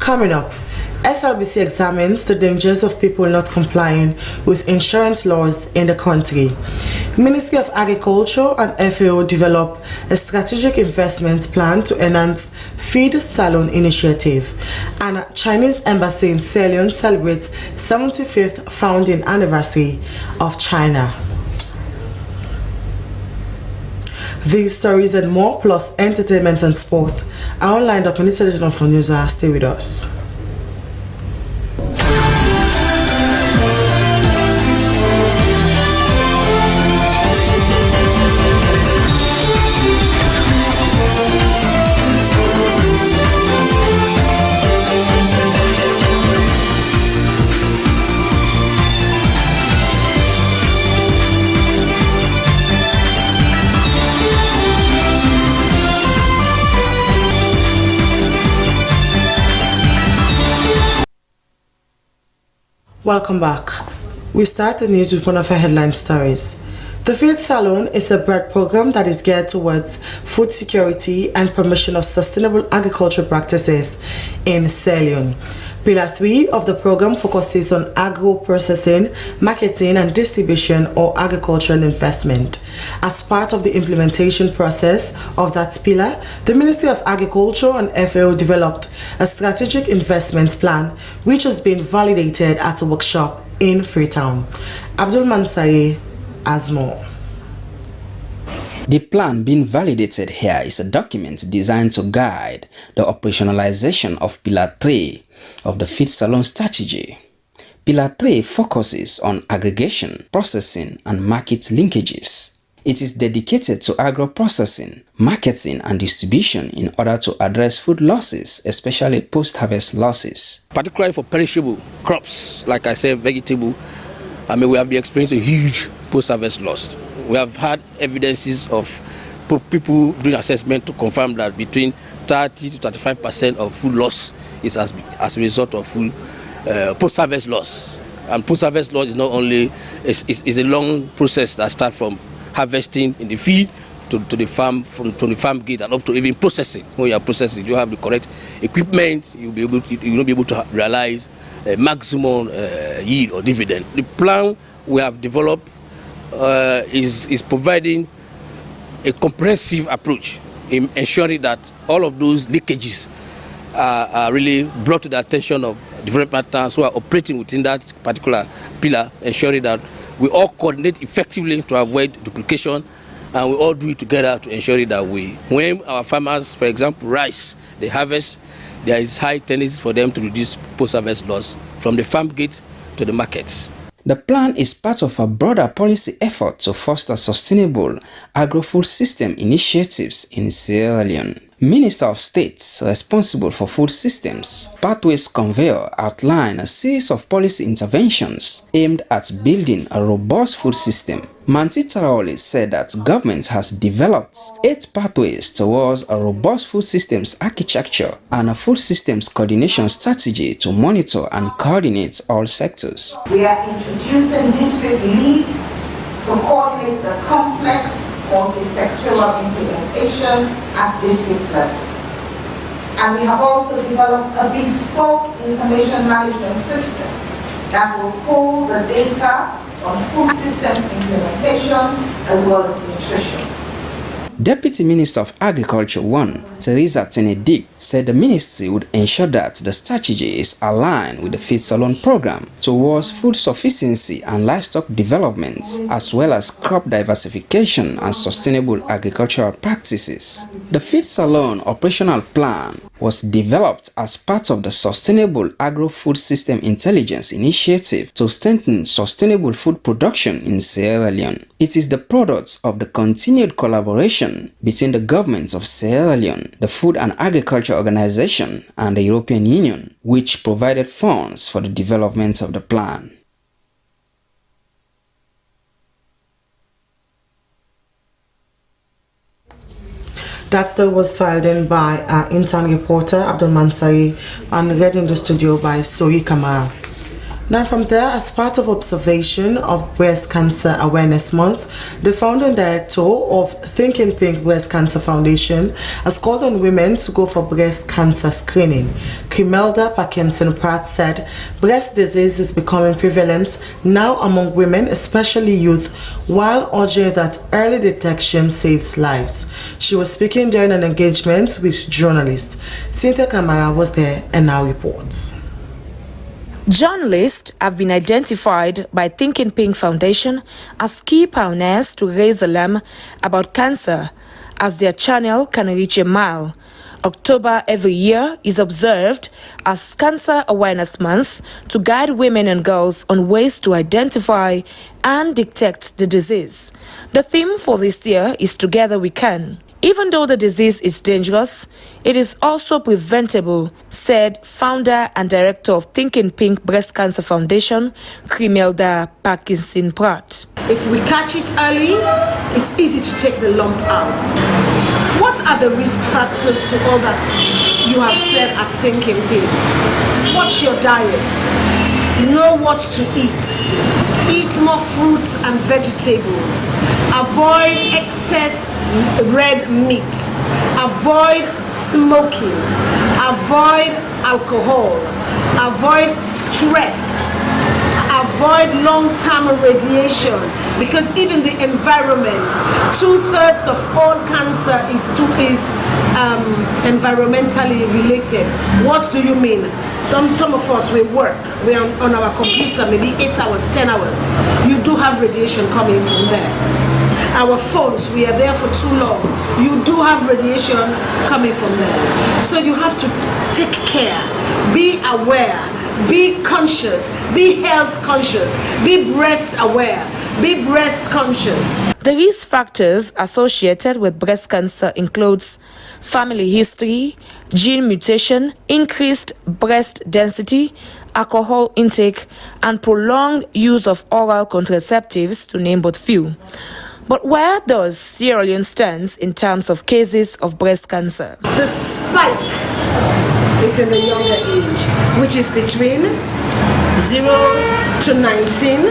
Coming up, SLBC examines the dangers of people not complying with insurance laws in the country. Ministry of Agriculture and FAO develop a strategic investment plan to enhance Feed Salon initiative. And Chinese embassy in Sierra Leone celebrates 75th founding anniversary of China. These stories and more, plus entertainment and sport, are all lined up in this edition of News. Stay with us. Welcome back. We start the news with one of our headline stories. The Feed Salon is a bread program that is geared towards food security and promotion of sustainable agricultural practices in Sierra Leone. Pillar 3 of the program focuses on agro-processing, marketing and distribution or agricultural investment. As part of the implementation process of that pillar, the Ministry of Agriculture and FAO developed a strategic investment plan which has been validated at a workshop in Freetown. Abdul Mansaye has more. The plan being validated here is a document designed to guide the operationalization of Pillar 3 of the Feed Salon strategy. Pillar 3 focuses on aggregation, processing, and market linkages. It is dedicated to agro-processing, marketing, and distribution in order to address food losses, especially post-harvest losses. Particularly for perishable crops, like I said, vegetable, we have been experiencing huge post-harvest loss. We have had evidences of people doing assessment to confirm that between 30 to 35% of food loss is as a result of food post-harvest loss. And post-harvest loss is not only is a long process that starts from harvesting in the field to the farm, from the farm gate and up to even processing. When you are processing, you have the correct equipment, you will not be able to realize maximum yield or dividend. The plan we have developed is providing a comprehensive approach in ensuring that all of those leakages are really brought to the attention of different partners who are operating within that particular pillar, ensuring that we all coordinate effectively to avoid duplication, and we all do it together to ensure that when our farmers, for example, rice, they harvest, there is high tendency for them to reduce post-harvest loss from the farm gate to the markets. The plan is part of a broader policy effort to foster sustainable agro-food system initiatives in Sierra Leone. Minister of State responsible for food systems, Pathways Conveyor, outlined a series of policy interventions aimed at building a robust food system. Manti Traore said that government has developed 8 pathways towards a robust food systems architecture and a food systems coordination strategy to monitor and coordinate all sectors. We are introducing district leads to coordinate the complex multi-sectoral implementation at district level. And we have also developed a bespoke information management system that will pull the data on food system implementation as well as nutrition. Deputy Minister of Agriculture 1, Teresa Tenedic, said the ministry would ensure that the strategy is aligned with the Feed Salon program towards food sufficiency and livestock development, as well as crop diversification and sustainable agricultural practices. The Feed Salon operational plan was developed as part of the Sustainable Agro-Food System Intelligence Initiative to strengthen sustainable food production in Sierra Leone. It is the product of the continued collaboration between the governments of Sierra Leone, the Food and Agriculture Organization, and the European Union, which provided funds for the development of the plan. That story was filed in by our intern reporter Abdul Mansaye and read in the studio by Soyi Kamara. Now from there, as part of observation of Breast Cancer Awareness Month, the founder and director of Thinking Pink Breast Cancer Foundation has called on women to go for breast cancer screening. Kimelda Parkinson-Pratt said breast disease is becoming prevalent now among women, especially youth, while urging that early detection saves lives. She was speaking during an engagement with journalists. Cynthia Kamara was there and now reports. Journalists have been identified by Thinking Pink Foundation as key pioneers to raise alarm about cancer, as their channel can reach a mile. October every year is observed as Cancer Awareness Month to guide women and girls on ways to identify and detect the disease. The theme for this year is Together We Can. Even though the disease is dangerous, it is also preventable, said founder and director of Thinking Pink Breast Cancer Foundation, Kimelda Parkinson-Pratt. If we catch it early, it's easy to take the lump out. What are the risk factors to all that you have said at Thinking Pink? Watch your diet. Know what to eat. Eat more fruits and vegetables. Avoid excess red meat. Avoid smoking. Avoid alcohol. Avoid stress. Avoid long-term radiation, because even the environment, 2/3 of all cancer is environmentally related. What do you mean? Some of us, we work, we are on our computer maybe 8 hours, 10 hours. You do have radiation coming from there. Our phones, we are there for too long. You do have radiation coming from there. So you have to take care, be aware, be conscious, be health conscious, be breast aware, be breast conscious. The risk factors associated with breast cancer includes family history, gene mutation, increased breast density, alcohol intake, and prolonged use of oral contraceptives, to name but few. But where does Sierra Leone stand in terms of cases of breast cancer? The spike is in the younger age, which is between 0 to 19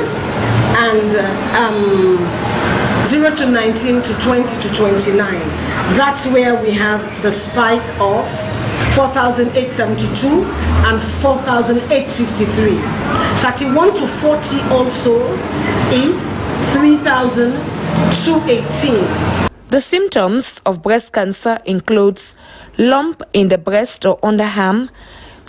and 0 to 19 to 20 to 29. That's where we have the spike of 4,872 and 4,853. 31 to 40 also is 3,218. The symptoms of breast cancer includes lump in the breast or underarm,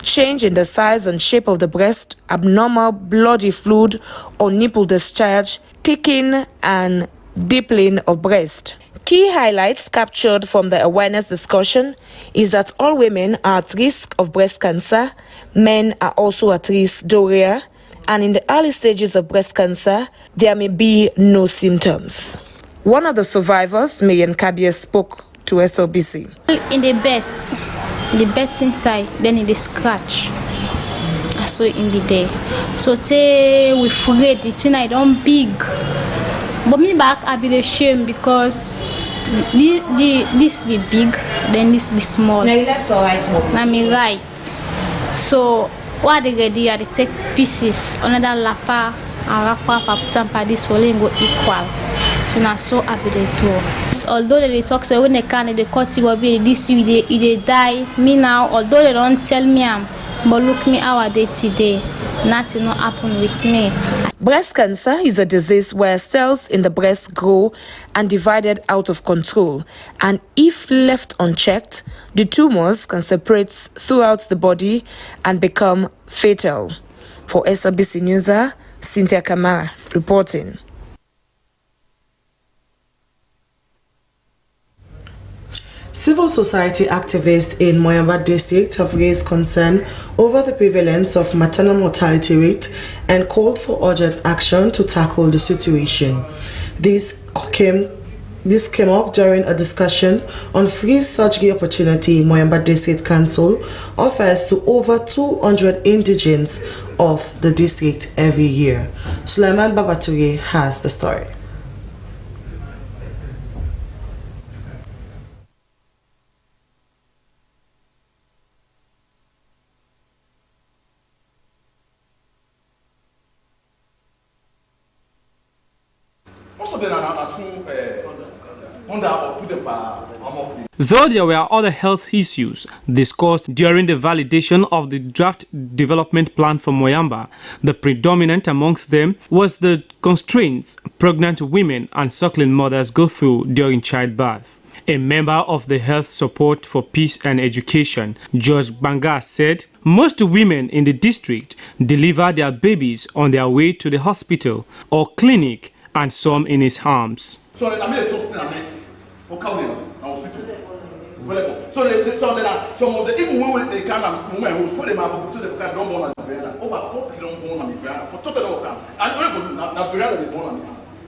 change in the size and shape of the breast, abnormal bloody fluid or nipple discharge, thickening and deepening of breast. Key highlights captured from the awareness discussion is that all women are at risk of breast cancer, men are also at risk diarrhea, and in the early stages of breast cancer, there may be no symptoms. One of the survivors, Marian Kabir, spoke to SLBC. In the bet inside, then in the scratch. I saw it in the day. So we forget it, and I don't big. But me back, I be ashamed because this be big, then this be small. Now you left or right? Now me right. So what they get there, they take pieces, another lapa, and wrap up, tamper this for go equal. So now so happy they do. Although they talk so when they can, they cut it, this you they die. Me now, although they don't tell me, but look me our day today. Nothing not happen with me. Breast cancer is a disease where cells in the breast grow and divided out of control, and if left unchecked, the tumors can separate throughout the body and become fatal. For SLBC News, Cynthia Kamara reporting. Civil society activists in Moyamba district have raised concern over the prevalence of maternal mortality rate and called for urgent action to tackle the situation. This came up during a discussion on free surgery opportunity Moyamba District Council offers to over 200 indigents of the district every year. Suleiman Babature has the story. Though there were other health issues discussed during the validation of the draft development plan for Moyamba, the predominant amongst them was the constraints pregnant women and suckling mothers go through during childbirth. A member of the Health Support for Peace and Education, George Banga, said most women in the district deliver their babies on their way to the hospital or clinic, and some in his arms. So some of the even women they can women who for them have to the don't born over hope don't born for total and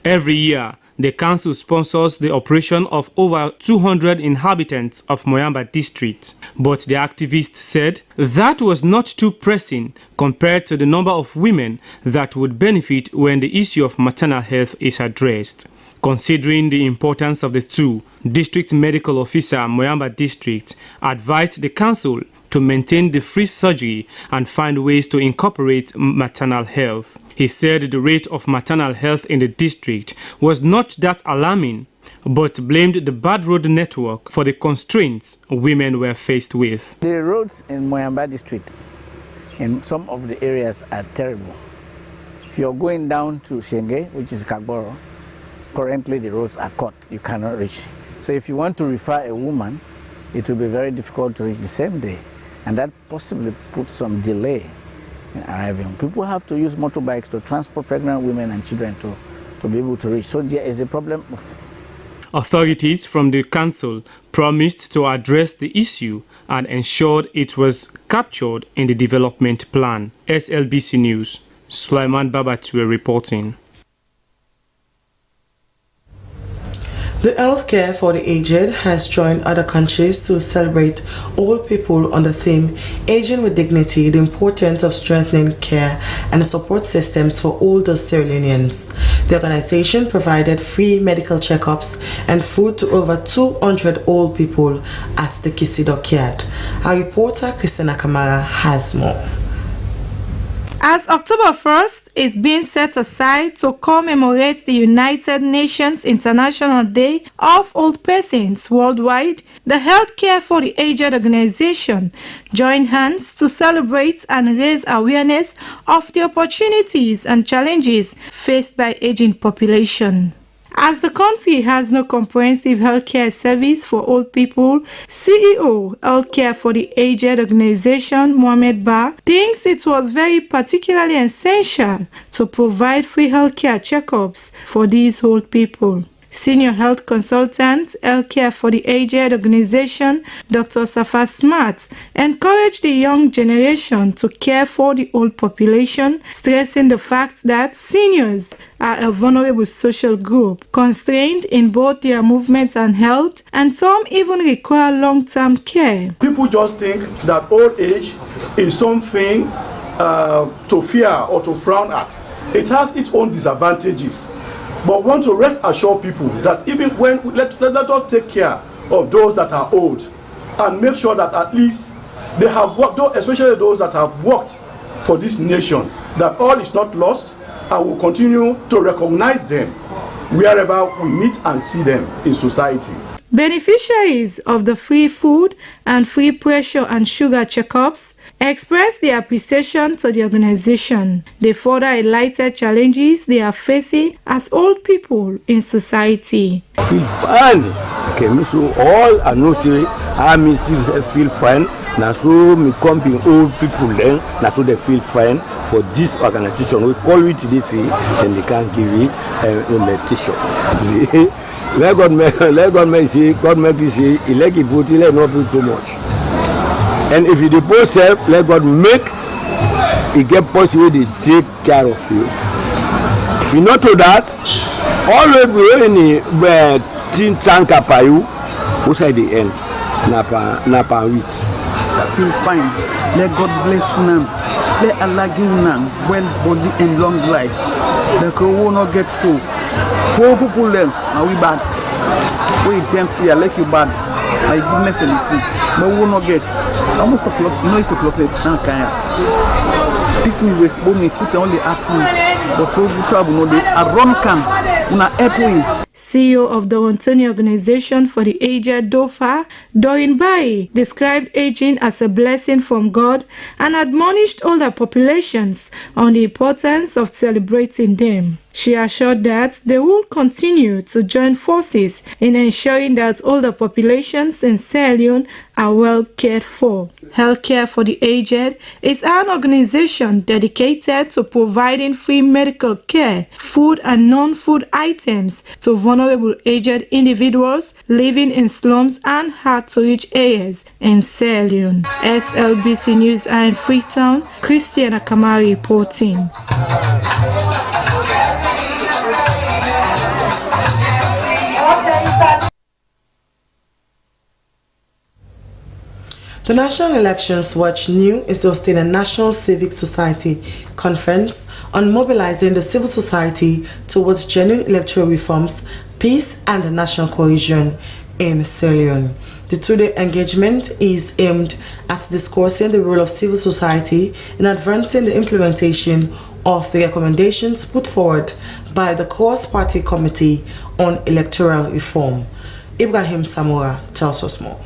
every year, the council sponsors the operation of over 200 inhabitants of Moyamba district, but the activists said that was not too pressing compared to the number of women that would benefit when the issue of maternal health is addressed. Considering the importance of the two, District Medical Officer Moyamba District advised the council to maintain the free surgery and find ways to incorporate maternal health. He said the rate of maternal health in the district was not that alarming, but blamed the bad road network for the constraints women were faced with. The roads in Moyamba District in some of the areas are terrible. If you're going down to Shenge, which is Kagboro, currently the roads are cut, you cannot reach. So if you want to refer a woman, it will be very difficult to reach the same day. And that possibly puts some delay in arriving. People have to use motorbikes to transport pregnant women and children to be able to reach. So there is a problem of... Authorities from the council promised to address the issue and ensured it was captured in the development plan. SLBC News, Sulaiman Babatue reporting. The healthcare for the aged has joined other countries to celebrate old people on the theme Aging with Dignity, the importance of strengthening care and support systems for older Sierra Leoneans. The organization provided free medical checkups and food to over 200 old people at the Kisi Dockyard. Our reporter Christina Kamara has more. As October 1st is being set aside to commemorate the United Nations International Day of Old Persons worldwide, the Healthcare for the Aged organization joined hands to celebrate and raise awareness of the opportunities and challenges faced by aging population. As the country has no comprehensive healthcare service for old people, CEO Healthcare for the Aged organization Mohamed Ba thinks it was very particularly essential to provide free healthcare checkups for these old people. Senior Health Consultant, Healthcare for the Aged organization, Dr. Safa Smart, encouraged the young generation to care for the old population, stressing the fact that seniors are a vulnerable social group, constrained in both their movement and health, and some even require long-term care. People just think that old age is something to fear or to frown at. It has its own disadvantages. But want to rest assure people that even when let us take care of those that are old and make sure that at least they have worked, especially those that have worked for this nation, that all is not lost, and will continue to recognize them wherever we meet and see them in society. Beneficiaries of the free food and free pressure and sugar checkups expressed their appreciation to the organization. They further highlighted challenges they are facing as old people in society. Feel fine. Okay, so all I know say I me feel fine. Now so me come being old people then, now so they feel fine for this organization. We call it this, and they can give you a meditation. Let God make you see, he let it put it not be too much. And if you depose self, let God make it get possible to take care of you. If you not do that, always be in tin tank by you, who's at the end, napa wheat. I feel fine. Let God bless you now. Let Allah give you now well body and long life. The crow will not get so. Poor people then are we bad? We tempt you, like you bad. My goodness and you see. But we will not get. Almost o'clock, 8 o'clock. This me waste, but me foot only at me. But we travel no day. A run can. Una help we. CEO of the Ontoni Organization for the Aged, DOFA, Doreen Bai, described aging as a blessing from God and admonished older populations on the importance of celebrating them. She assured that they will continue to join forces in ensuring that older populations in Sierra Leone are well cared for. Healthcare for the Aged is an organization dedicated to providing free medical care, food and non-food items to vulnerable aged individuals living in slums and hard-to-reach areas in Sierra Leone. SLBC News in Freetown, Christiana Kamari reporting. The National Elections Watch NEW is hosting a National Civic Society conference on mobilizing the civil society towards genuine electoral reforms, peace and national cohesion in Sierra Leone. The two-day engagement is aimed at discussing the role of civil society in advancing the implementation of the recommendations put forward by the Cross-Party Committee on Electoral Reform. Ibrahim Samora tells us more.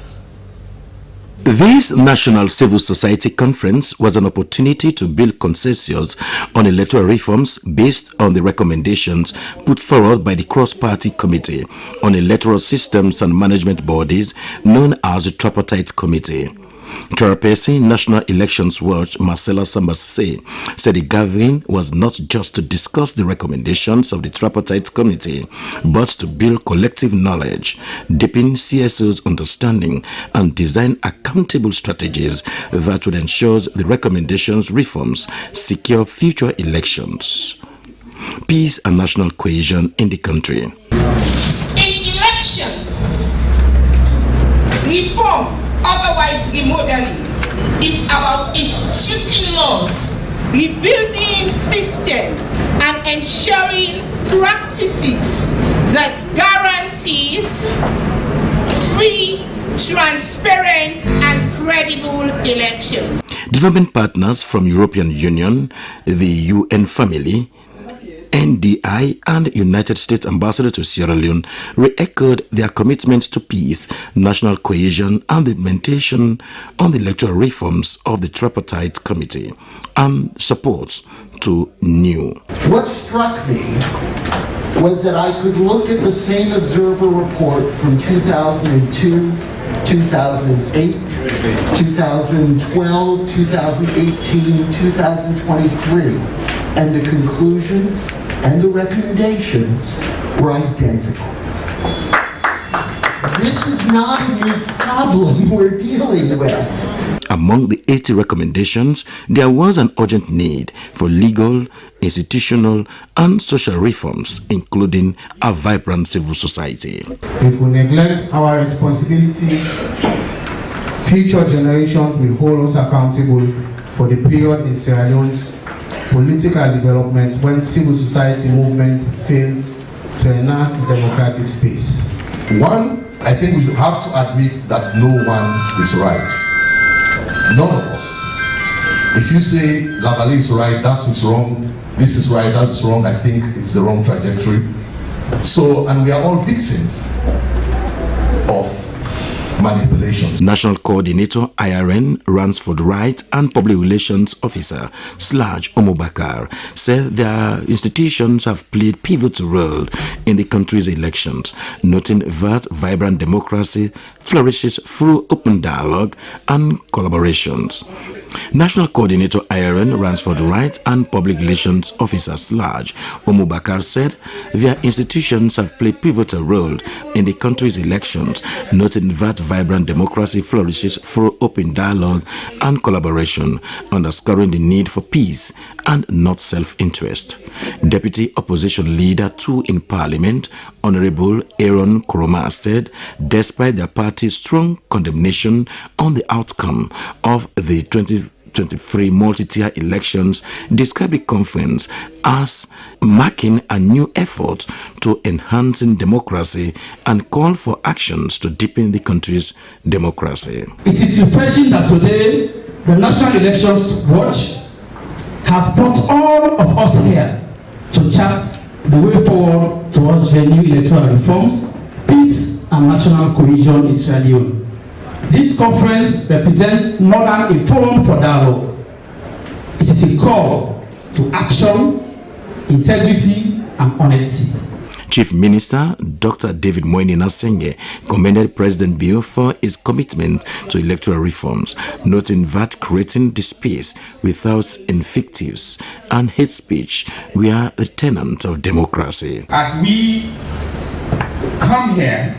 This National Civil Society Conference was an opportunity to build consensus on electoral reforms based on the recommendations put forward by the Cross-Party Committee on Electoral Systems and Management Bodies, known as the Tripartite Committee. Chairperson National Elections Watch Marcella Sambase said the gathering was not just to discuss the recommendations of the Tripartite Committee, but to build collective knowledge, deepen CSO's understanding, and design accountable strategies that would ensure the recommendations reforms secure future elections, peace and national cohesion in the country. In elections, reform, otherwise remodeling, is about instituting laws, rebuilding system, and ensuring practices that guarantees free, transparent, and credible elections. Development partners from European Union, the UN family, NDI and United States Ambassador to Sierra Leone re-echoed their commitment to peace, national cohesion and the implementation on the electoral reforms of the Tripartite Committee and support to NEW. What struck me was that I could look at the same Observer report from 2002, 2008, 2012, 2018, 2023, and the conclusions and the recommendations were identical. This is not a new problem we're dealing with. Among the 80 recommendations, there was an urgent need for legal, institutional, and social reforms, including a vibrant civil society. If we neglect our responsibility, future generations will hold us accountable for the period in Sierra Leone's political development when civil society movements failed to enhance the democratic space. One, I think we have to admit that no one is right. None of us. If you say Lavalley is right, that is wrong, this is right, that is wrong, I think it's the wrong trajectory. So, and we are all victims of manipulations. National Coordinator IRN Ransford Wright and Public Relations Officer Slaj Omobakar said their institutions have played pivotal role in the country's elections, noting that vibrant democracy flourishes through open dialogue and collaborations. National Coordinator IRN Ransford Wright and Public Relations Officer Slaj Omobakar said their institutions have played pivotal role in the country's elections, noting that vibrant democracy flourishes through open dialogue and collaboration, underscoring the need for peace and not self-interest. Deputy Opposition Leader 2 in Parliament, Honorable Aaron Kuroma, said despite their party's strong condemnation on the outcome of the 2023 multi-tier elections, described the conference as marking a new effort to enhancing democracy and call for actions to deepen the country's democracy. It is refreshing that today the National Elections Watch has brought all of us here to chart the way forward towards genuine electoral reforms, peace, and national cohesion in Sierra Leone. This conference represents more than a forum for dialogue. It is a call to action, integrity, and honesty. Chief Minister Dr. David Moini Nasenge commended President Bill for his commitment to electoral reforms, noting that creating the space without invectives and hate speech were the tenets of democracy. As we come here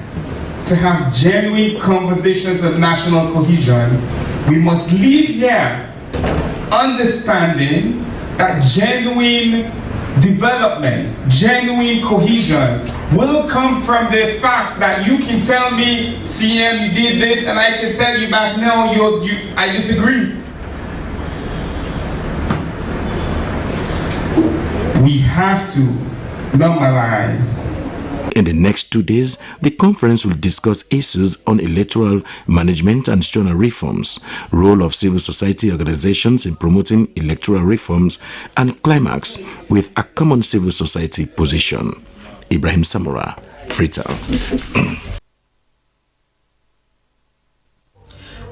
to have genuine conversations of national cohesion, we must leave here understanding that genuine development, genuine cohesion will come from the fact that you can tell me, CM, you did this, and I can tell you back, no, I disagree. We have to normalize. In the next 2 days, the conference will discuss issues on electoral management and institutional reforms, role of civil society organizations in promoting electoral reforms, and climax with a common civil society position. Ibrahim Samora, Freetown.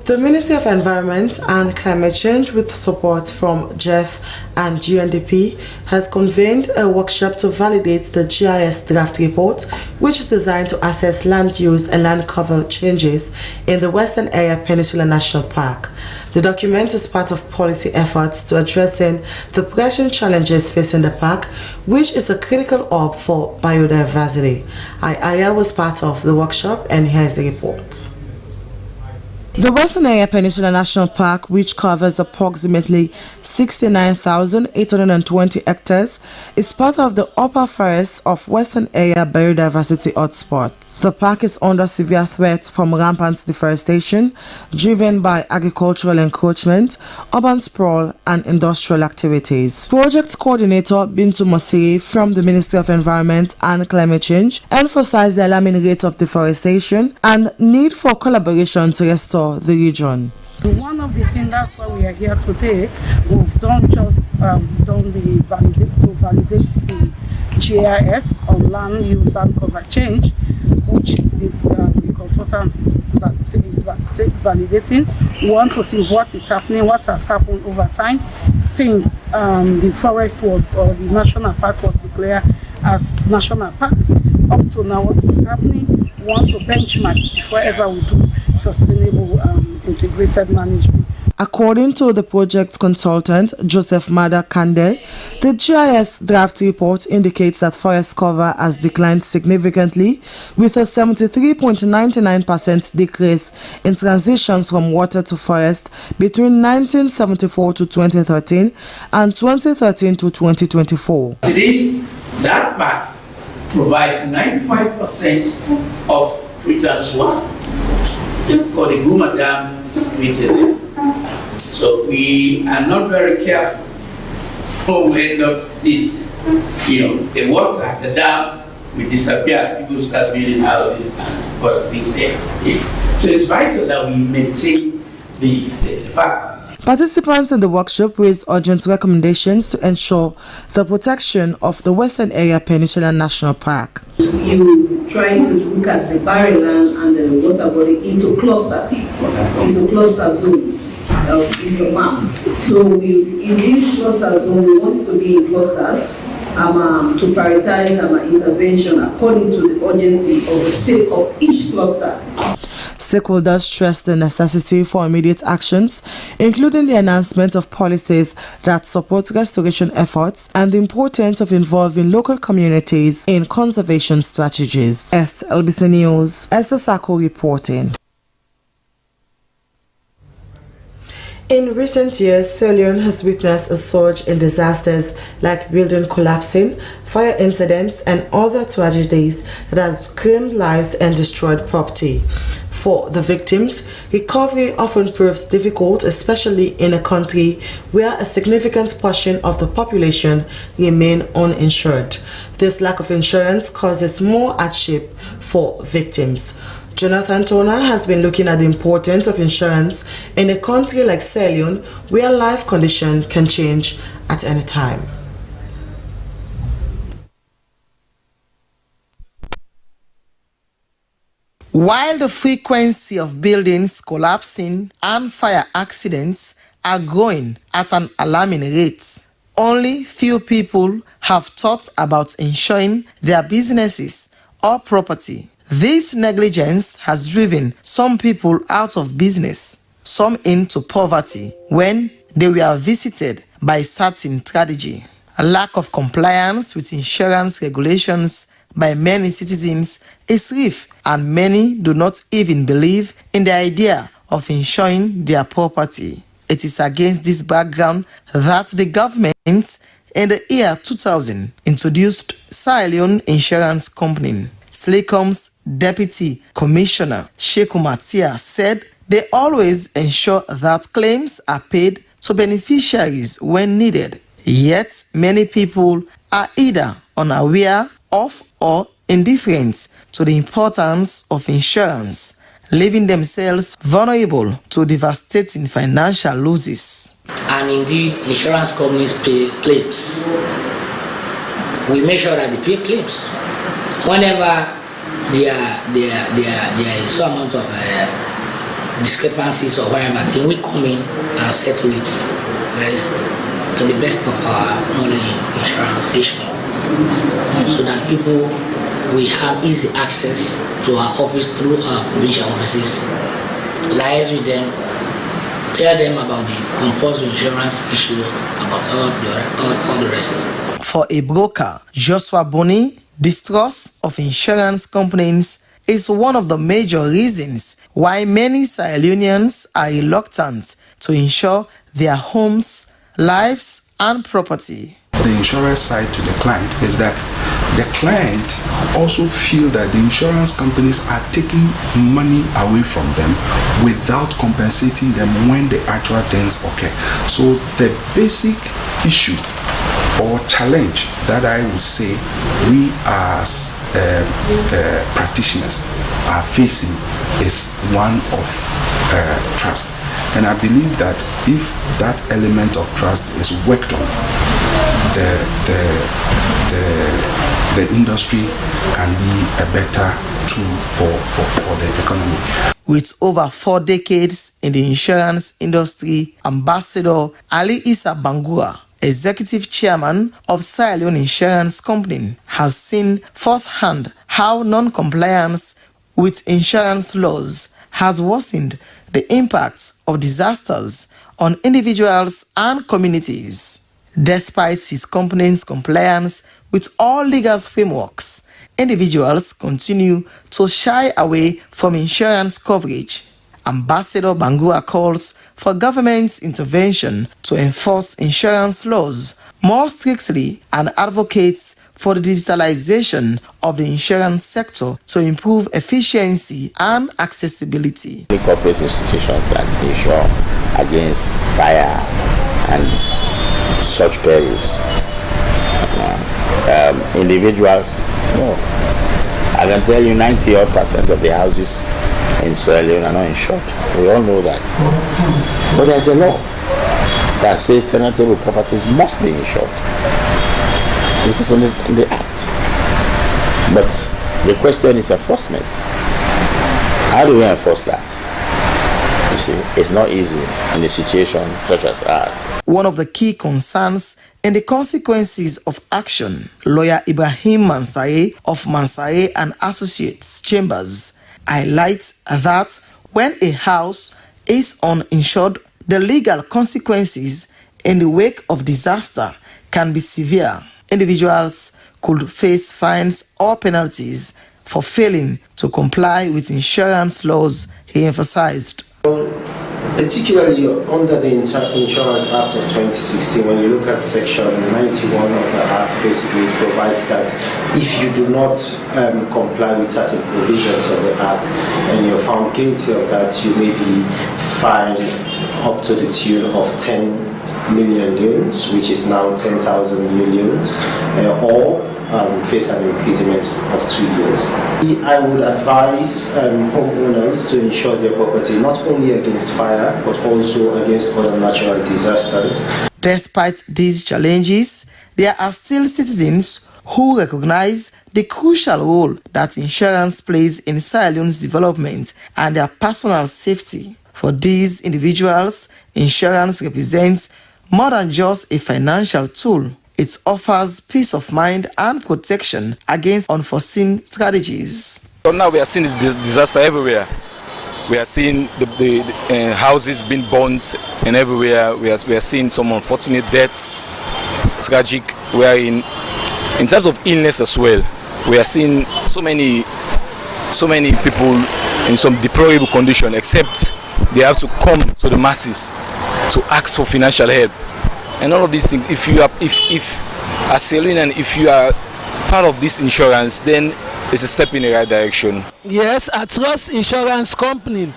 The Ministry of Environment and Climate Change, with support from GEF and UNDP, has convened a workshop to validate the GIS draft report, which is designed to assess land use and land cover changes in the Western Area Peninsula National Park. The document is part of policy efforts to addressing the pressing challenges facing the park, which is a critical hub for biodiversity. Aya was part of the workshop, and here's the report. The Western Area Peninsula National Park, which covers approximately 69,820 hectares, is part of the upper forests of Western Area biodiversity hotspots. The park is under severe threat from rampant deforestation, driven by agricultural encroachment, urban sprawl, and industrial activities. Project Coordinator Bintu Mosiri from the Ministry of Environment and Climate Change emphasized the alarming rate of deforestation and need for collaboration to restore the region. One of the things, that's why we are here today, we've done validate the GIS on land use land cover change, which the consultants is validating. We want to see what is happening, what has happened over time since the forest was, or the national park was declared as national park. Up to now, what is happening? We want to benchmark before ever we do sustainable integrated management. According to the project consultant Joseph Mada Kande, the GIS draft report indicates that forest cover has declined significantly, with a 73.99% decrease in transitions from water to forest between 1974 to 2013 and 2013 to 2024. That park provides 95% of Freetown's water. For the Guma Dam is situated there. So we are not very careful before we end up cities. The water, the dam will disappear, people start building houses and other things there. So it's vital that we maintain the park. Participants in the workshop raised urgent recommendations to ensure the protection of the Western Area Peninsula National Park. You try to look at the barren land and the water body into clusters, into cluster zones in the maps. So in these cluster zones, we want to be in clusters to prioritize intervention according to the urgency of the state of each cluster. Stakeholders stressed the necessity for immediate actions, including the enhancement of policies that support restoration efforts and the importance of involving local communities in conservation strategies. Slbc News, Esther Sako reporting. In recent years, Sierra Leone has witnessed a surge in disasters like building collapsing, fire incidents, and other tragedies that has claimed lives and destroyed property. For the victims, recovery often proves difficult, especially in a country where a significant portion of the population remain uninsured. This lack of insurance causes more hardship for victims. Jonathan Turner has been looking at the importance of insurance in a country like Sierra Leone, where life conditions can change at any time. While the frequency of buildings collapsing and fire accidents are growing at an alarming rate, only few people have thought about insuring their businesses or property. This negligence has driven some people out of business, some into poverty when they were visited by certain tragedy. A lack of compliance with insurance regulations by many citizens is rife, and many do not even believe in the idea of insuring their property. It is against this background that the government in the year 2000 introduced Sierra Leone Insurance Company. SLECOM's Deputy Commissioner Sheikh Matia said they always ensure that claims are paid to beneficiaries when needed. Yet, many people are either unaware of or indifferent to the importance of insurance, leaving themselves vulnerable to devastating financial losses. And indeed, insurance companies pay claims. We make sure that they pay claims. Whenever there is some amount of discrepancies or whatever, then we come in and settle it to the best of our knowledge in insurance issue, so that people will have easy access to our office through our provincial offices, liaise with them, tell them about the compulsory insurance issue, about all the rest. For a broker, Joshua Boni, distrust of insurance companies is one of the major reasons why many Sierra Leoneans are reluctant to insure their homes, lives, and property. The insurance side to the client is that the client also feel that the insurance companies are taking money away from them without compensating them when the actual things occur. So the basic issue or challenge that I would say we as practitioners are facing is one of trust. And I believe that if that element of trust is worked on, the industry can be a better tool for the economy. With over 4 decades in the insurance industry, Ambassador Ali Issa Bangura, Executive Chairman of Sierra Leone Insurance Company, has seen firsthand how non-compliance with insurance laws has worsened the impact of disasters on individuals and communities. Despite his company's compliance with all legal frameworks, individuals continue to shy away from insurance coverage. Ambassador Bangura calls for government intervention to enforce insurance laws more strictly and advocates for the digitalization of the insurance sector to improve efficiency and accessibility. The corporate institutions that insure against fire and such perils. Individuals, no. I can tell you 90% of the houses in Sierra Leone are not insured. We all know that. But there's a law that says tenantable properties must be insured. It is in the act. But the question is enforcement. How do we enforce that? You see, it's not easy in a situation such as ours. One of the key concerns in the consequences of action, lawyer Ibrahim Mansaye of Mansaye and Associates Chambers highlights that when a house is uninsured, the legal consequences in the wake of disaster can be severe. Individuals could face fines or penalties for failing to comply with insurance laws, he emphasized. Particularly under the Insurance Act of 2016, when you look at Section 91 of the Act, basically it provides that if you do not comply with certain provisions of the Act and you're found guilty of that, you may be fined up to the tune of 10 million leones, which is now 10,000 millions, or face an imprisonment of 2 years. I would advise homeowners to insure their property not only against fire but also against other natural disasters. Despite these challenges, the there are still citizens who recognize the crucial role that insurance plays in Sierra Leone's development and their personal safety. For these individuals, insurance represents more than just a financial tool. It offers peace of mind and protection against unforeseen tragedies. So now we are seeing this disaster everywhere. We are seeing the houses being burnt and everywhere. We are seeing some unfortunate deaths, tragic. We are in terms of illness as well. We are seeing so many people in some deplorable condition, except they have to come to the masses to ask for financial help. And all of these things, if as Sierra Leonean, if you are part of this insurance, then it's a step in the right direction. Yes, I trust insurance company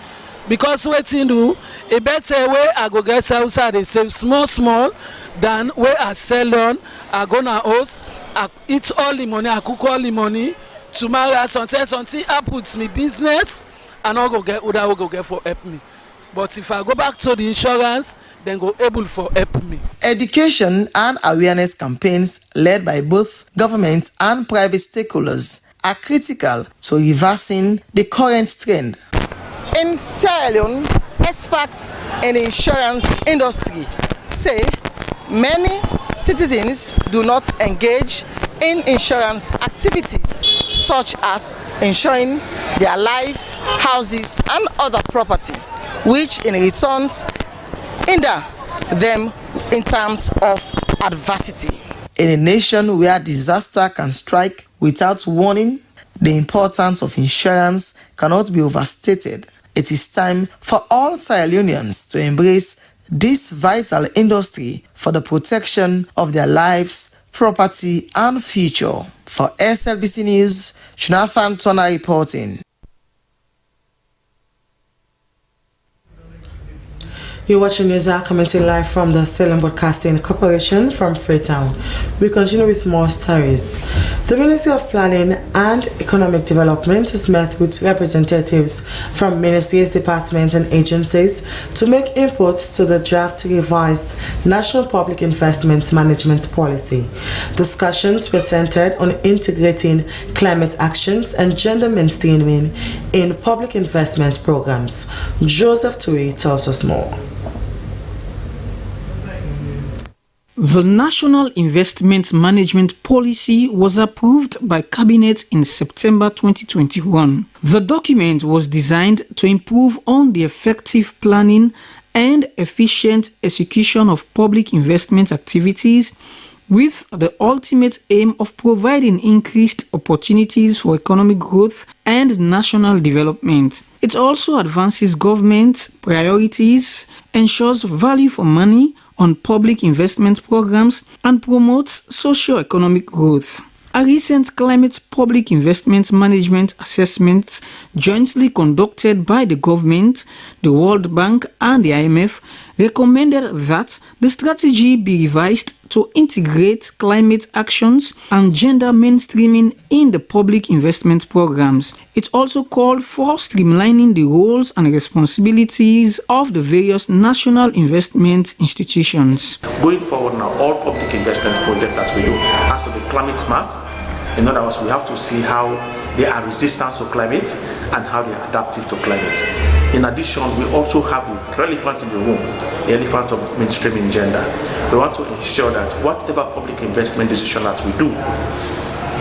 because waiting do a better way I go get outside they save small than where I sell on I go na house I eat all the money I cook all the money tomorrow something happens me business and I go get what I will go get for help me. But if I go back to the insurance, then go able for help me. Education and awareness campaigns led by both government and private stakeholders are critical to reversing the current trend. In Sierra Leone, experts in the insurance industry say many citizens do not engage in insurance activities such as insuring their life, houses and other property, which in returns hinder them in terms of adversity. In a nation where disaster can strike without warning, the importance of insurance cannot be overstated. It is time for all Sierra Leoneans to embrace this vital industry for the protection of their lives, property and future. For SLBC News, Jonathan Turner reporting. You're watching news coming to you live from the Sierra Leone Broadcasting Corporation from Freetown. We continue with more stories. The Ministry of Planning and Economic Development has met with representatives from ministries, departments and agencies to make inputs to the draft revised National Public Investment Management Policy. Discussions were centered on integrating climate actions and gender mainstreaming in public investment programs. Joseph Tui tells us more. The National Investment Management Policy was approved by Cabinet in September 2021. The document was designed to improve on the effective planning and efficient execution of public investment activities with the ultimate aim of providing increased opportunities for economic growth and national development. It also advances government priorities, ensures value for money on public investment programs, and promotes socio-economic growth. A recent climate public investment management assessment jointly conducted by the government, the World Bank and the IMF recommended that the strategy be revised to integrate climate actions and gender mainstreaming in the public investment programs. It also called for streamlining the roles and responsibilities of the various national investment institutions. Going forward now, all public investment projects that we do has to be climate smart. In other words, we have to see how they are resistant to climate and how they are adaptive to climate. In addition, we also have the elephant in the room, the elephant of mainstreaming gender. We want to ensure that whatever public investment decision that we do,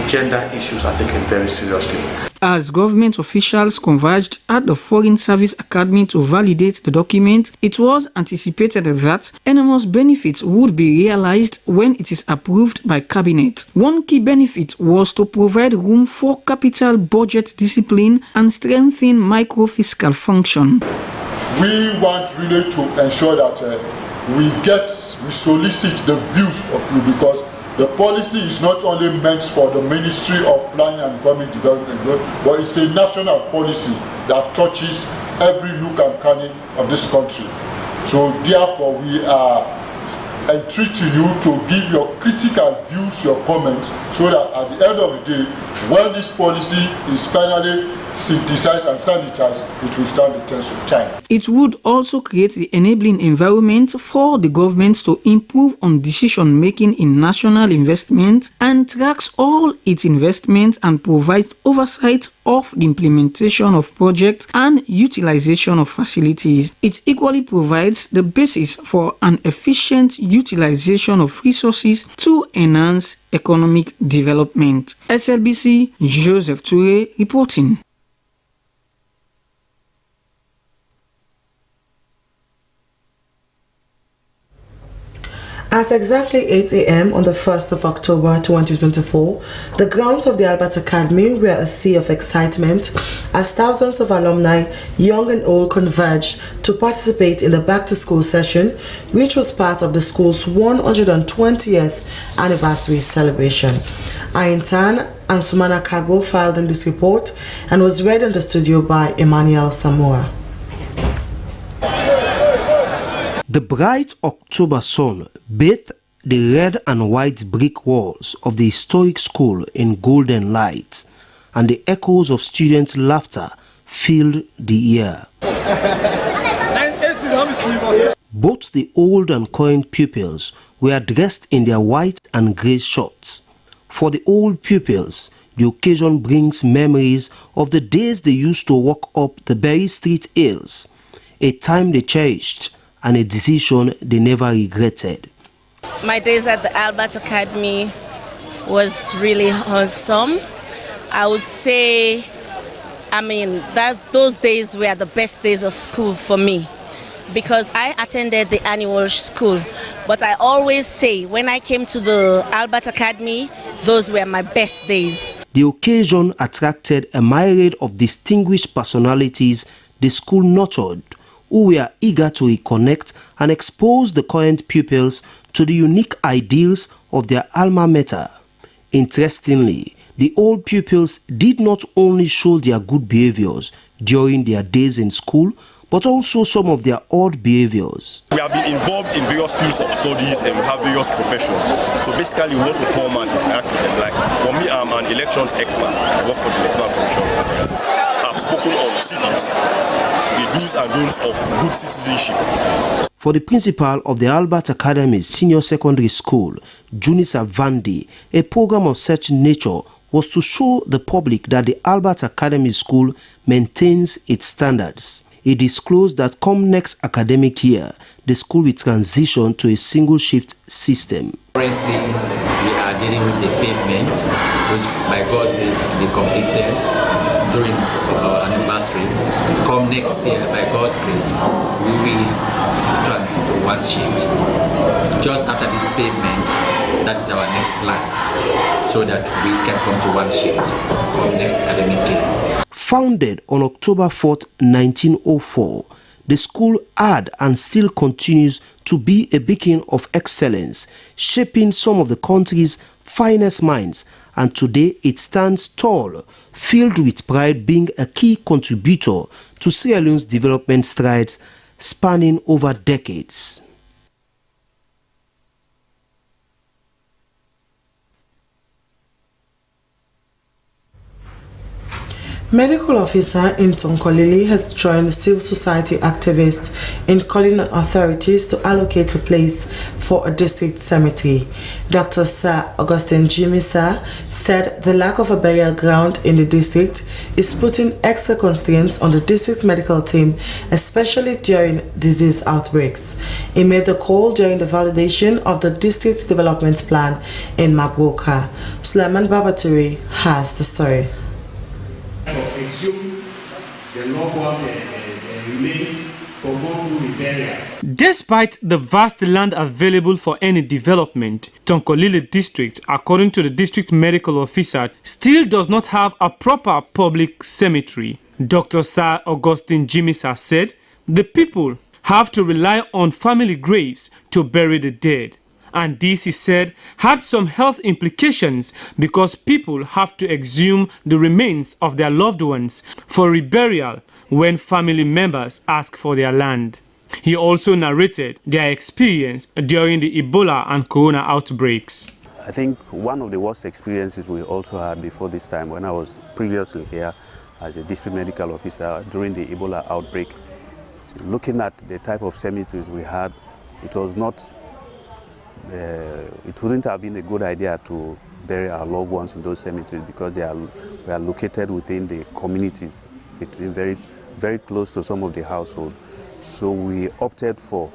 gender issues are taken very seriously. As government officials converged at the Foreign Service Academy to validate the document, it was anticipated that enormous benefits would be realized when it is approved by Cabinet. One key benefit was to provide room for capital budget discipline and strengthen micro-fiscal function. We want really to ensure that we solicit the views of you, because the policy is not only meant for the Ministry of Planning and Economic Development, but it's a national policy that touches every nook and cranny of this country. So therefore we are entreating you to give your critical views, your comments, so that at the end of the day, when this policy is finally synthesize and sanitize, it will stand the test of time. It would also create the enabling environment for the government to improve on decision-making in national investment and tracks all its investments and provides oversight of the implementation of projects and utilization of facilities. It equally provides the basis for an efficient utilization of resources to enhance economic development. SLBC, Joseph Toure reporting. At exactly 8 a.m. on the 1st of October 2024, the grounds of the Albert Academy were a sea of excitement as thousands of alumni, young and old, converged to participate in the back-to-school session, which was part of the school's 120th anniversary celebration. Aintan and Sumana Kagbo filed in this report and was read in the studio by Emmanuel Samoa. The bright October sun bathed the red and white brick walls of the historic school in golden light, and the echoes of students' laughter filled the air. Both the old and current pupils were dressed in their white and grey shirts. For the old pupils, the occasion brings memories of the days they used to walk up the Berry Street hills, a time they cherished and a decision they never regretted. My days at the Albert Academy was really awesome. I would say, those days were the best days of school for me because I attended the annual school. But I always say, when I came to the Albert Academy, those were my best days. The occasion attracted a myriad of distinguished personalities the school nurtured, who were eager to reconnect and expose the current pupils to the unique ideals of their alma mater. Interestingly, the old pupils did not only show their good behaviors during their days in school, but also some of their odd behaviors. We have been involved in various fields of studies and we have various professions. So basically we want to come and interact with them. Like for me, I'm an elections expert. I work for the Electoral Commission. I've spoken on civics, the do's and don'ts of good citizenship. For the principal of the Albert Academy's senior secondary school, Junisa Vandi, a program of such nature was to show the public that the Albert Academy School maintains its standards. He disclosed that come next academic year, the school will transition to a single shift system. Currently, we are dealing with the pavement, which by God's grace will be completed during our anniversary. Come next year, by God's grace, we will transit to one shift. Just after this pavement, that is our next plan, so that we can come to one shift from next academic year. Founded on October 4th, 1904, the school had and still continues to be a beacon of excellence, shaping some of the country's finest minds, and today it stands tall, filled with pride, being a key contributor to Sierra Leone's development strides spanning over decades. Medical officer in Tonkolili has joined civil society activists in calling on authorities to allocate a place for a district cemetery. Dr. Sir Augustine Jimisa said the lack of a burial ground in the district is putting extra constraints on the district's medical team, especially during disease outbreaks. He made the call during the validation of the district's development plan in Mabuka. Suleiman Babaturi has the story. Despite the vast land available for any development, Tonkolili district, according to the district medical officer, still does not have a proper public cemetery. Dr. Sir Augustine Jimisa said the people have to rely on family graves to bury the dead. And this, he said, had some health implications because people have to exhume the remains of their loved ones for reburial when family members ask for their land. He also narrated their experience during the Ebola and Corona outbreaks. I think one of the worst experiences we also had before this time when I was previously here as a district medical officer during the Ebola outbreak. So looking at the type of cemeteries we had, it wouldn't have been a good idea to bury our loved ones in those cemeteries because they are located within the communities, very, very close to some of the households. So we opted for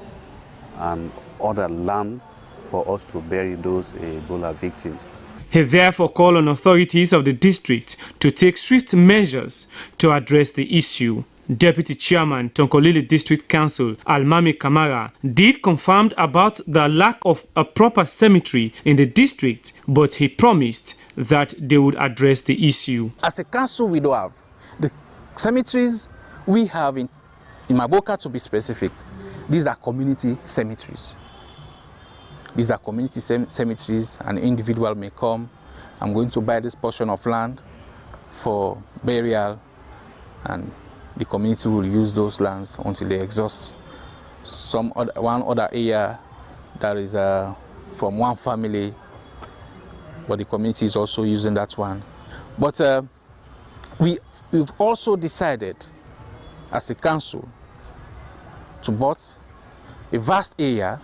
an other land for us to bury those Ebola victims. He therefore called on authorities of the district to take swift measures to address the issue. Deputy Chairman Tonkolili District Council Almami Kamara did confirm about the lack of a proper cemetery in the district, but he promised that they would address the issue. As a council, we don't have the cemeteries we have in Maboka, to be specific. These are community cemeteries. These are community cemeteries. An individual may come, I'm going to buy this portion of land for burial, and the community will use those lands until they exhaust. One other area that is from one family, but the community is also using that one. But we've also decided as a council to bought a vast area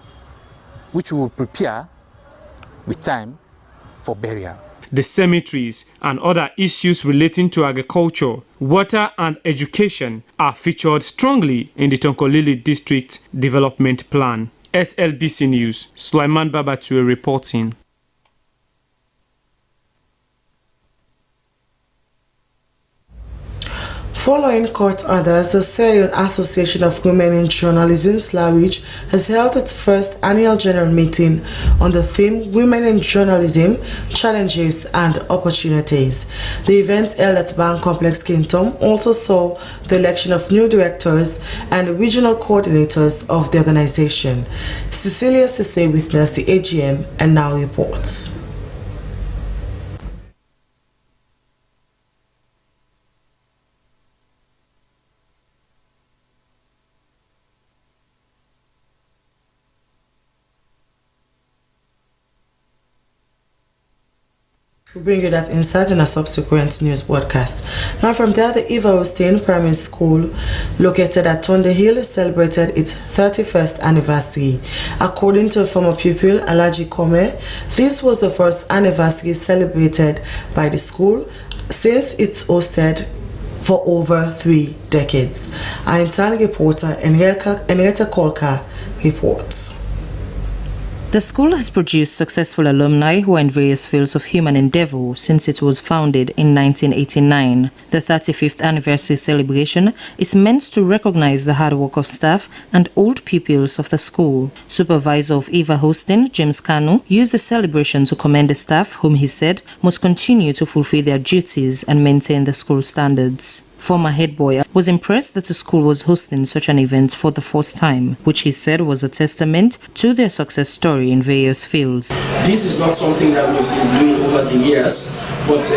which we will prepare with time for burial. The cemeteries and other issues relating to agriculture, water and education are featured strongly in the Tonkolili District Development Plan. SLBC News, Sulaiman Babatue reporting. Following court orders, the Sierra Leone Association of Women in Journalism, SLAWIJ, has held its first annual general meeting on the theme Women in Journalism, Challenges and Opportunities. The event held at Bank Complex Kingdom also saw the election of new directors and regional coordinators of the organization. Cecilia Sisse witnessed the AGM and now reports. We'll bring you that insight in a subsequent news broadcast. Now from there, the Eva Osteen Primary School located at Tonde Hill celebrated its 31st anniversary. According to former pupil Alaji Kome, this was the first anniversary celebrated by the school since it's hosted for over 3 decades. Our internal reporter Henrietta Kolka reports. The school has produced successful alumni who are in various fields of human endeavor since it was founded in 1989. The 35th anniversary celebration is meant to recognize the hard work of staff and old pupils of the school. Supervisor of Eva Hostin, James Kanu, used the celebration to commend the staff, whom he said must continue to fulfill their duties and maintain the school standards. Former head boy was impressed that the school was hosting such an event for the first time, which he said was a testament to their success story in various fields. This is not something that we've been doing over the years, but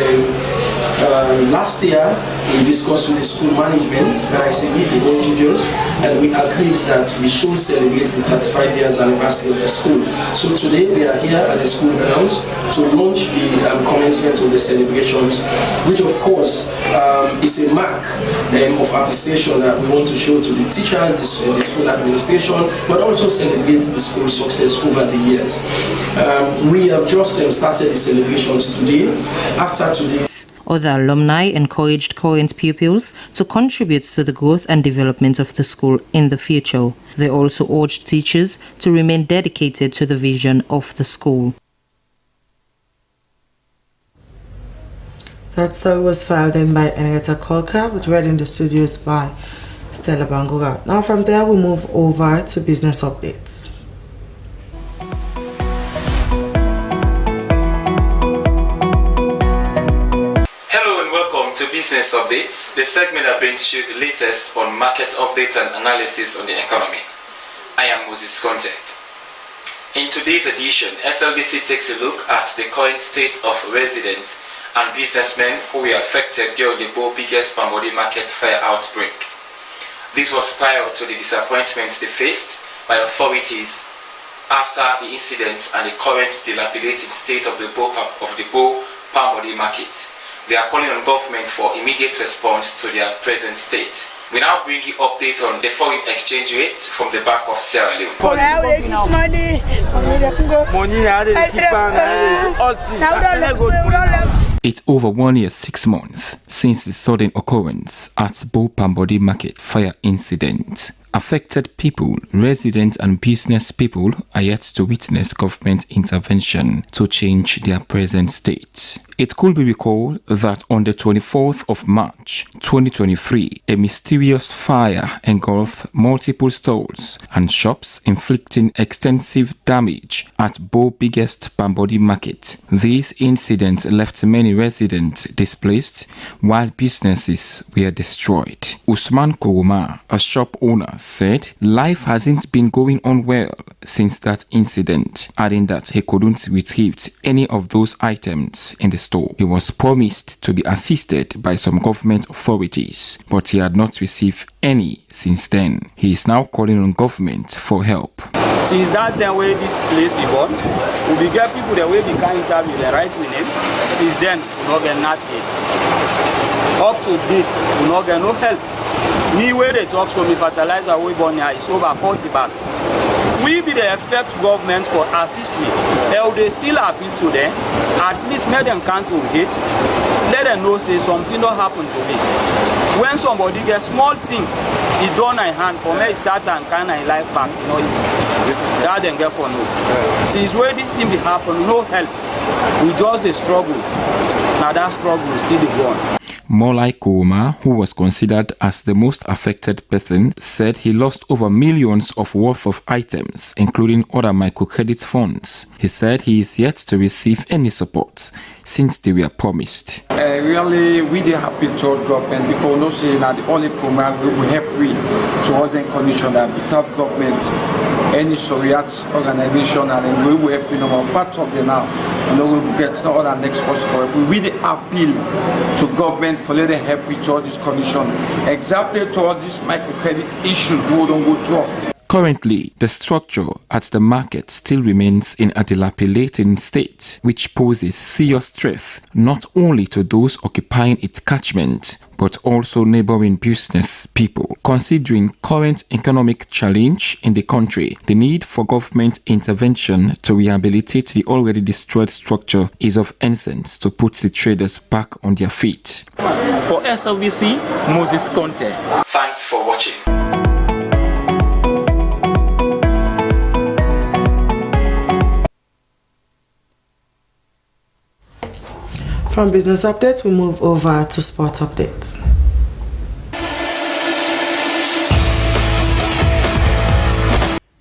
last year we discussed with the school management, when I say we, the whole pupils, and we agreed that we should celebrate the 35 years anniversary of the school. So today we are here at the school grounds to launch the commencement of the celebrations, which of course is a mark of appreciation that we want to show to the teachers, the school administration, but also celebrate the school success over the years. We have just started the celebrations today. After today, other alumni encouraged current pupils to contribute to the growth and development of the school in the future. They also urged teachers to remain dedicated to the vision of the school. That story was filed in by Henrietta Kolka, but read in the studios by Stella Bangura. Now from there, we move over to business updates. Hello and welcome to Business Updates, the segment that brings you the latest on market updates and analysis on the economy. I am Moses Conte. In today's edition, SLBC takes a look at the current state of residents and businessmen who were affected during the Bow biggest palm oil market fair outbreak. This was prior to the disappointment they faced by authorities after the incident and the current dilapidating state of the Bow palm oil market. They are calling on government for immediate response to their present state. We now bring you update on the foreign exchange rates from the Bank of Sierra Leone. It's over 1 year 6 months since the sudden occurrence at Bo Pambodi Market fire incident. Affected people, residents and business people are yet to witness government intervention to change their present state. It could be recalled that on the 24th of March 2023, a mysterious fire engulfed multiple stores and shops, inflicting extensive damage at Bo biggest Pambodi Market. This incident left many residents displaced while businesses were destroyed. Usman Koroma, a shop owner, said life hasn't been going on well since that incident, adding that he couldn't retrieve any of those items in the store. He was promised to be assisted by some government authorities, but he had not received any since then. He is now calling on government for help. Since that time when this place be born, we get people that will be kind of with the right names. Since then, we not get nothing yet. Up to date, we not get no help. Me where they talk so me fertilizer we born here is over 40 bags. We be the expect government for assist me. They still appeal to them. At least make them come to it. Let them know say something don't happen to me. When somebody gets small thing, it done in hand for me start and kind of life back. You know, that then get for no. Since where this thing be happen, no help. We just the struggle. Now that struggle is still the one. Molai Kouma, who was considered as the most affected person, said he lost over millions of worth of items, including other microcredit funds. He said he is yet to receive any support since they were promised. Really, we are happy towards government because no say that the only Kouma will help we towards the condition that without government, any Soviet organization and we will help you know part of the now. You know, we will get no other next possible. We really appeal to government for letting help with all this condition. Exactly towards this microcredit issue, we don't go too off. Currently, the structure at the market still remains in a dilapidating state, which poses serious threat not only to those occupying its catchment, but also neighboring business people. Considering current economic challenge in the country, the need for government intervention to rehabilitate the already destroyed structure is of essence to put the traders back on their feet. For SLBC, Moses Conte. Thanks for watching. From business updates, we move over to sport updates.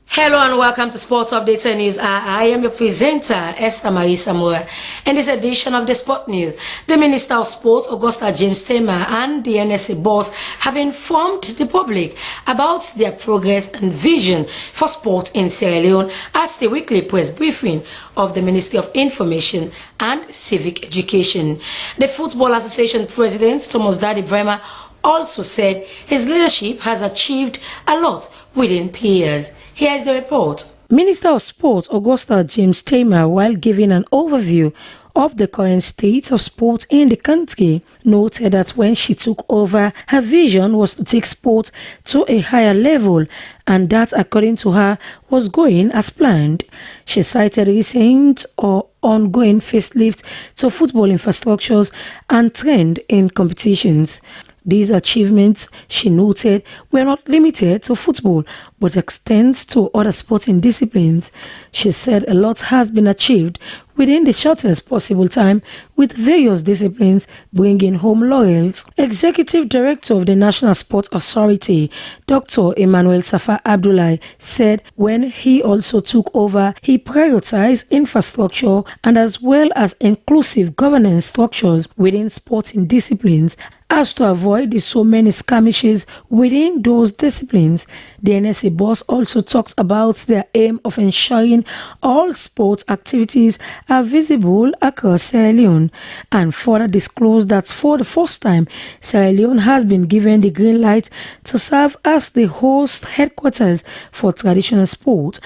Hello and welcome to Sports Updates and News. I am your presenter, Esther Marie Samora. In this edition of the Sport News, the Minister of Sport, Augusta James Temer, and the NSA boss have informed the public about their progress and vision for sport in Sierra Leone at the weekly press briefing of the Ministry of Information and Civic Education. The Football Association President, Thomas Daddy Bremer, also said his leadership has achieved a lot within 3 years. Here is the report. Minister of Sport Augusta James Temer, while giving an overview of the current state of sport in the country, noted that when she took over, her vision was to take sport to a higher level, and that, according to her, was going as planned. She cited recent or ongoing facelift to football infrastructures and trend in competitions. These achievements, she noted, were not limited to football, but extends to other sporting disciplines. She said a lot has been achieved within the shortest possible time, with various disciplines bringing home laurels. Executive Director of the National Sport Authority, Dr. Emmanuel Safa Abdullahi, said when he also took over, he prioritized infrastructure and as well as inclusive governance structures within sporting disciplines, as to avoid the so many skirmishes within those disciplines. The NSA boss also talked about their aim of ensuring all sport activities are visible across Sierra Leone, and further disclosed that for the first time, Sierra Leone has been given the green light to serve as the host headquarters for traditional sport.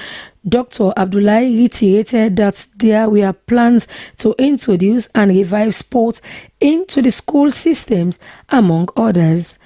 Dr. Abdullahi reiterated that there were plans to introduce and revive sports into the school systems, among others.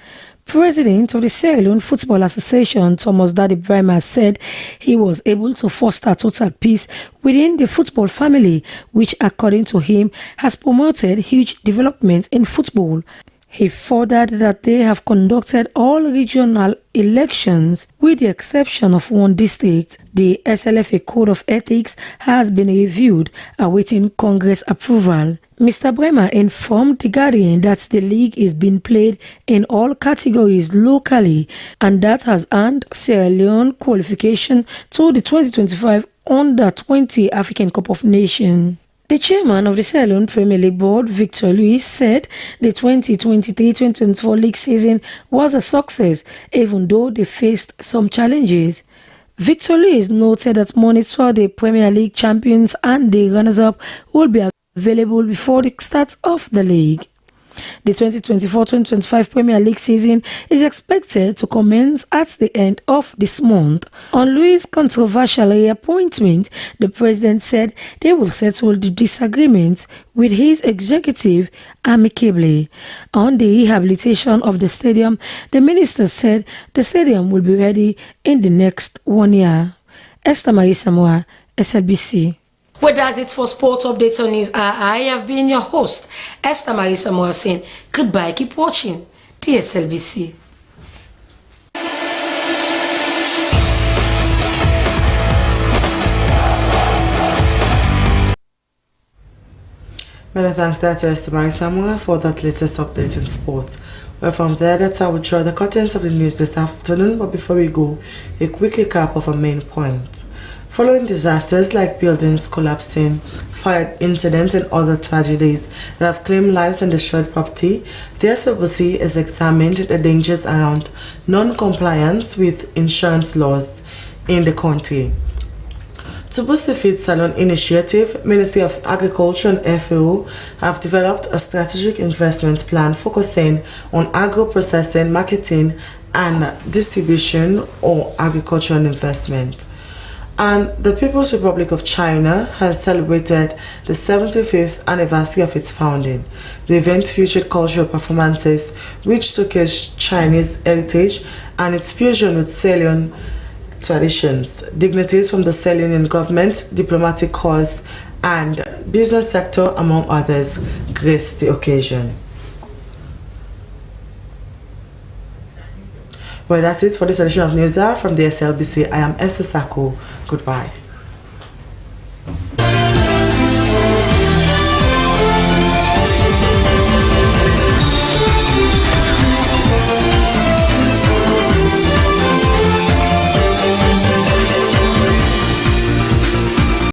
President of the Sierra Leone Football Association, Thomas Dadi Brema, said he was able to foster total peace within the football family, which, according to him, has promoted huge developments in football. He furthered that they have conducted all regional elections with the exception of one district. The SLFA Code of Ethics has been reviewed, awaiting Congress approval. Mr. Bremer informed The Guardian that the league is being played in all categories locally and that has earned Sierra Leone qualification to the 2025 Under-20 African Cup of Nations. The chairman of the Sierra Leone Premier League Board, Victor Luis, said the 2023-2024 league season was a success, even though they faced some challenges. Victor Luis noted that monies for the Premier League champions and the runners-up will be available before the start of the league. The 2024-2025 Premier League season is expected to commence at the end of this month. On Louis' controversial reappointment, the president said they will settle the disagreements with his executive amicably. On the rehabilitation of the stadium, the minister said the stadium will be ready in the next 1 year. Esther Marie Samoa, SLBC. Well, that's it for Sports Updates on News. I have been your host, Esther Marie Samoa, saying goodbye. Keep watching TSLBC. Many thanks there to Esther Marie Samoa for that latest update in sports. Well, from there, that's how we draw the contents of the news this afternoon. But before we go, a quick recap of our main points. Following disasters like buildings collapsing, fire incidents and other tragedies that have claimed lives and destroyed property, the Slbc has examined the dangers around non-compliance with insurance laws in the country. To boost the feed salon initiative, Ministry of Agriculture and FAO have developed a strategic investment plan focusing on agro-processing, marketing and distribution or agricultural investment. And the People's Republic of China has celebrated the 75th anniversary of its founding. The event featured cultural performances which showcased Chinese heritage and its fusion with Sierra Leone traditions. Dignitaries from the Sierra Leonean government, diplomatic corps, and business sector, among others, graced the occasion. Well, that's it for this edition of News Hour from the SLBC. I am Esther Sako. Goodbye.